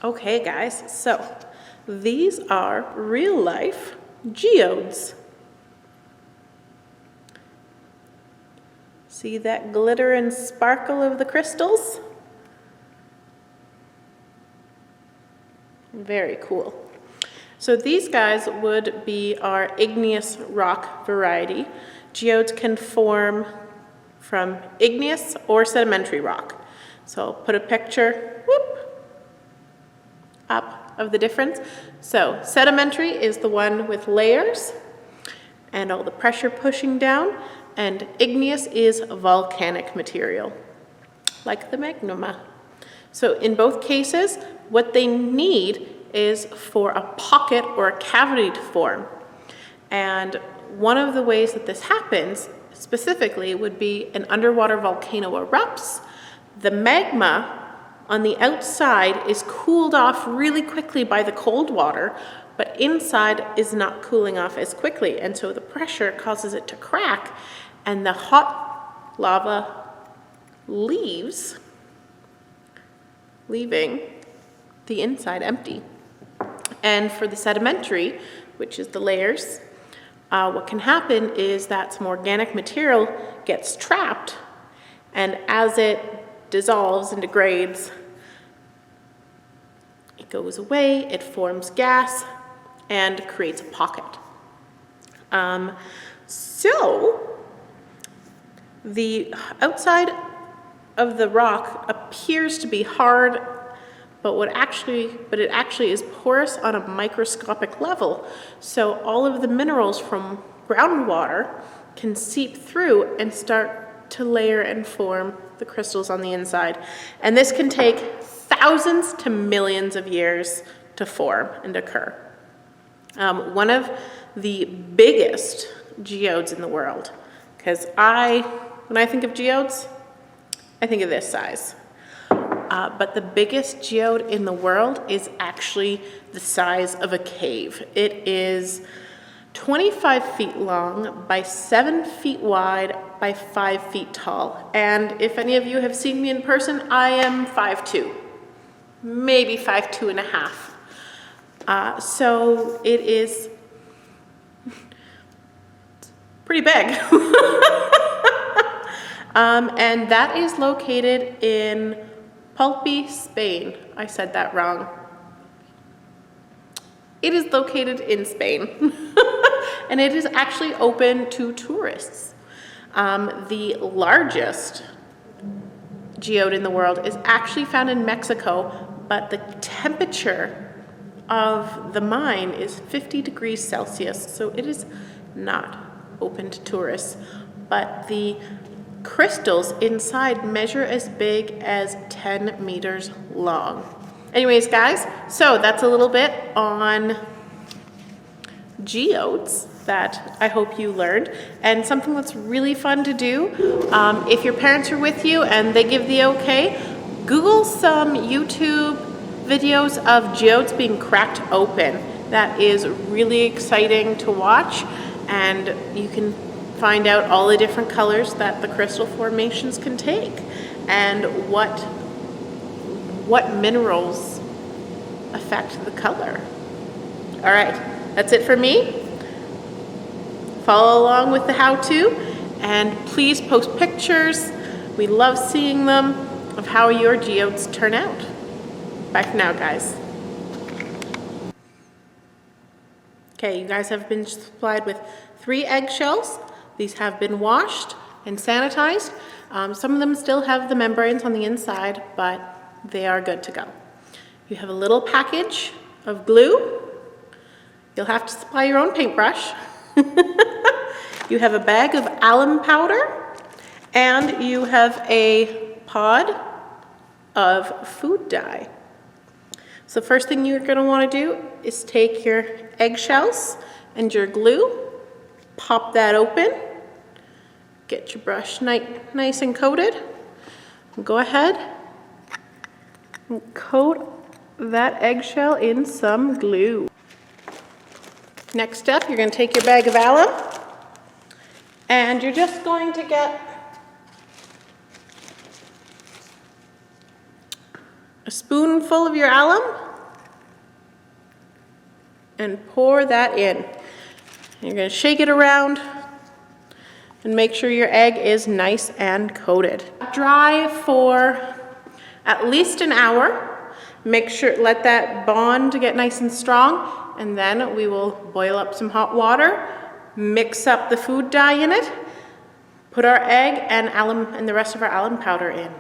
Okay guys, so these are real life geodes. See that glitter and sparkle of the crystals? Very cool. So these guys would be our igneous rock variety. Geodes can form from igneous or sedimentary rock. So I'll put a picture, up of the difference. So sedimentary is the one with layers and all the pressure pushing down, and igneous is volcanic material, like the magma. So in both cases, what they need is for a pocket or a cavity to form. And one of the ways that this happens specifically would be an underwater volcano erupts. The magma on the outside is cooled off really quickly by the cold water, but inside is not cooling off as quickly. And so the pressure causes it to crack, and the hot lava leaving the inside empty. And for the sedimentary, which is the layers, what can happen is that some organic material gets trapped, and as it dissolves and degrades, it goes away, it forms gas, and creates a pocket. So the outside of the rock appears to be hard, but it actually is porous on a microscopic level. So all of the minerals from groundwater can seep through and start to layer and form the crystals on the inside. And this can take thousands to millions of years to form and occur. One of the biggest geodes in the world, because when I think of geodes, I think of this size. But the biggest geode in the world is actually the size of a cave. It is 25 feet long by 7 feet wide by 5 feet tall. And if any of you have seen me in person, I am 5'2", maybe 5'2 and a half. So it is pretty big. And that is located in Pulpy, Spain. I said that wrong. It is located in Spain. And it is actually open to tourists. The largest geode in the world is actually found in Mexico, but the temperature of the mine is 50 degrees Celsius, so it is not open to tourists. But the crystals inside measure as big as 10 meters long. Anyways, guys, so that's a little bit on geodes that I hope you learned, and something that's really fun to do. If your parents are with you and they give the okay, Google some YouTube videos of geodes being cracked open. That is really exciting to watch, and you can find out all the different colors that the crystal formations can take, and what minerals affect the color. All right, that's it for me. Follow along with the how-to, and please post pictures. We love seeing them of how your geodes turn out. Bye for now, guys. Okay, you guys have been supplied with 3 eggshells. These have been washed and sanitized. Some of them still have the membranes on the inside, but they are good to go. You have a little package of glue. You'll have to supply your own paintbrush. You have a bag of alum powder, and you have a pod of food dye. So first thing you're going to want to do is take your eggshells and your glue, pop that open, get your brush nice and coated, and go ahead and coat that eggshell in some glue. Next up, you're going to take your bag of alum, and you're just going to get a spoonful of your alum and pour that in. You're gonna shake it around and make sure your egg is nice and coated. Dry for at least an hour. Make sure, let that bond get nice and strong, and then we will boil up some hot water, mix up the food dye in it, put our egg and alum and the rest of our alum powder in.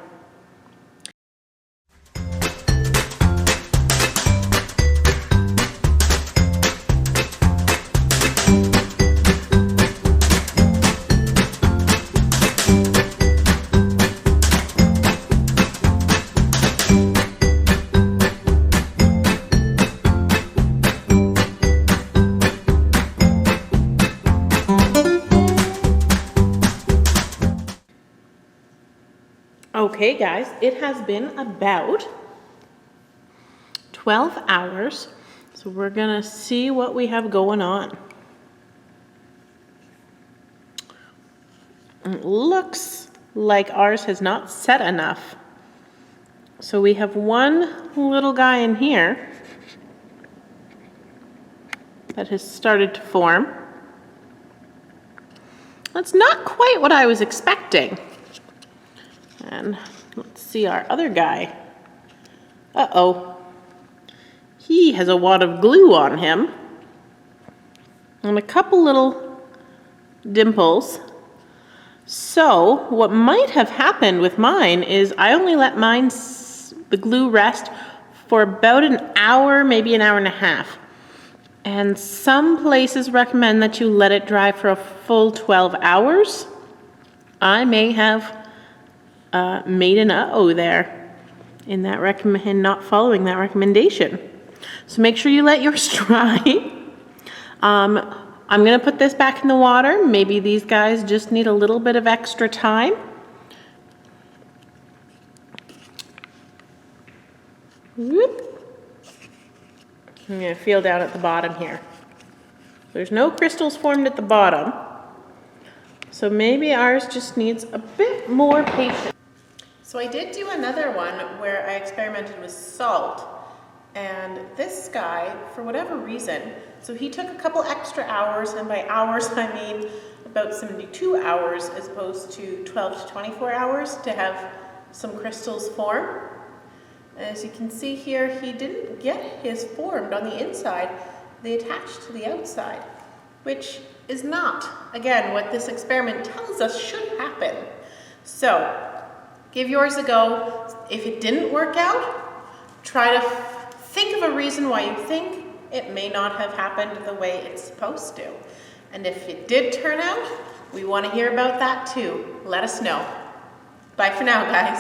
Okay guys, it has been about 12 hours, so we're gonna see what we have going on. It looks like ours has not set enough. So we have one little guy in here that has started to form. That's not quite what I was expecting. And let's see our other guy. Uh-oh. He has a wad of glue on him and a couple little dimples. So what might have happened with mine is I only let the glue rest for about an hour, maybe an hour and a half. And some places recommend that you let it dry for a full 12 hours. I may have made an uh-oh there in that not following that recommendation. So make sure you let yours dry. I'm gonna put this back in the water. Maybe these guys just need a little bit of extra time. Whoop. I'm gonna feel down at the bottom here. There's no crystals formed at the bottom. So maybe ours just needs a bit more patience. So I did do another one where I experimented with salt, and this guy, for whatever reason, so he took a couple extra hours, and by hours I mean about 72 hours as opposed to 12 to 24 hours to have some crystals form. As you can see here, he didn't get his formed on the inside, they attached to the outside, which is not, again, what this experiment tells us should happen. So, give yours a go. If it didn't work out, try to think of a reason why you think it may not have happened the way it's supposed to. And if it did turn out, we want to hear about that too. Let us know. Bye for now, guys.